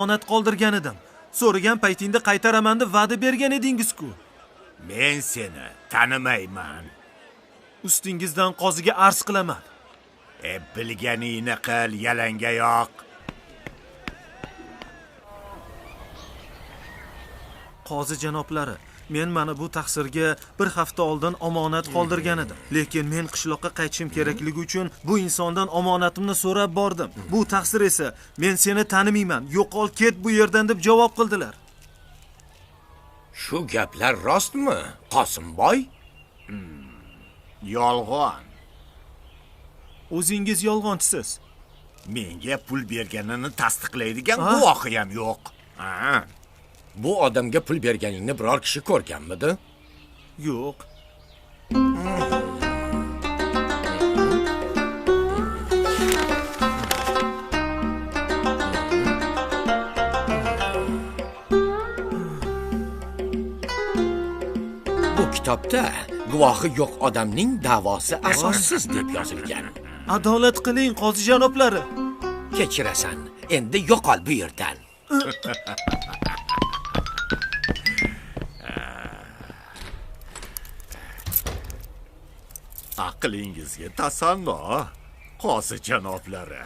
omonat qoldirgan edim. So'ragan paytingda qaytaraman deb va'da bergan edingiz-ku. Men seni tanimayman. Ustingizdan qoziga arz qilaman. Bilganingni qil, yalanga yoq. Qozi janoblari, men mana bu taqsirga bir hafta oldin omonat qoldirgan edim. Lekin men qishloqqa qaytishim kerakligi uchun bu insondan omonatimni so'rab bordim. Bu taqsir esa men seni tanimayman, yo'qol ket bu yerdan deb javob qildilar. Shu gaplar rostmi, Qosimboy? Yolg'on. O'zingiz yolg'onchisiz. Menga pul berganini tasdiqlaydigan guvohi ham yo'q. Bu odamga pul berganingni biror kishi ko'rganmidi? Yo'q. Bu kitobda guvohi yo'q odamning da'vosi asossiz deb yozilgan. Adolat qiling, qozi janoblari. Kechirasan, endi yo'qol bu yerdan. Aqlingizga tasanno, qozi janoblari.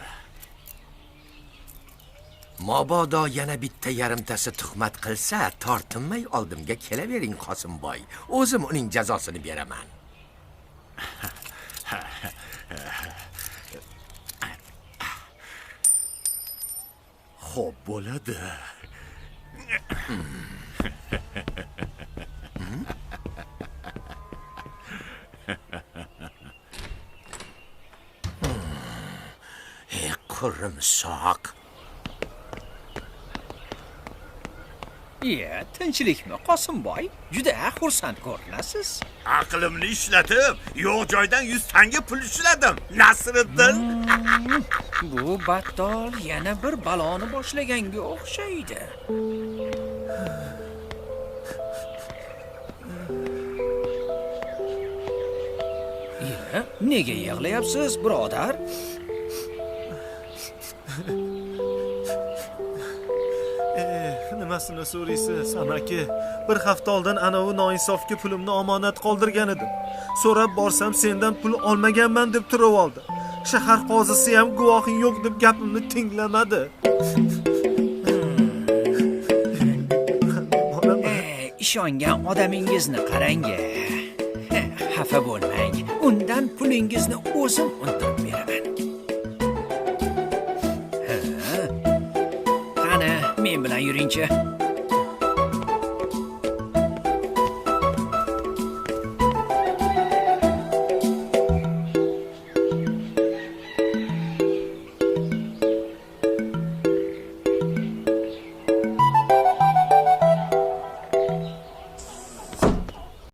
Mabodo yana bitta yarimtasi tuhmat qilsa, tortinmay oldimga kelavering Qosimboy. O'zim uning jazosini beraman. Xo'p bo'ladi. Qurimsoq. Tinchlikmi Qosimboy? Juda xursand ko'rinasiz. Aqlimni ishlatib, yo'q joydan 100 tanga pul ishladim. Nasriddin. Bu battol yana bir baloni boshlaganga o'xshaydi. Nega yig'layapsiz, birodar? Nimasini so'raysiz, amaki? Bir hafta oldin anavi noinsofga pulimni omonat qoldirgan edim. So'rab borsam sendan pul olmaganman deb turib oldi. Shahar qozisi ham guvohing yo'q deb gapimni tinglamadi. Ishongan odamingizni qarang-a. Xafa bo'lmang. Undan pulingizni o'zim undirib beraman. Qani, men bilan yuring-chi.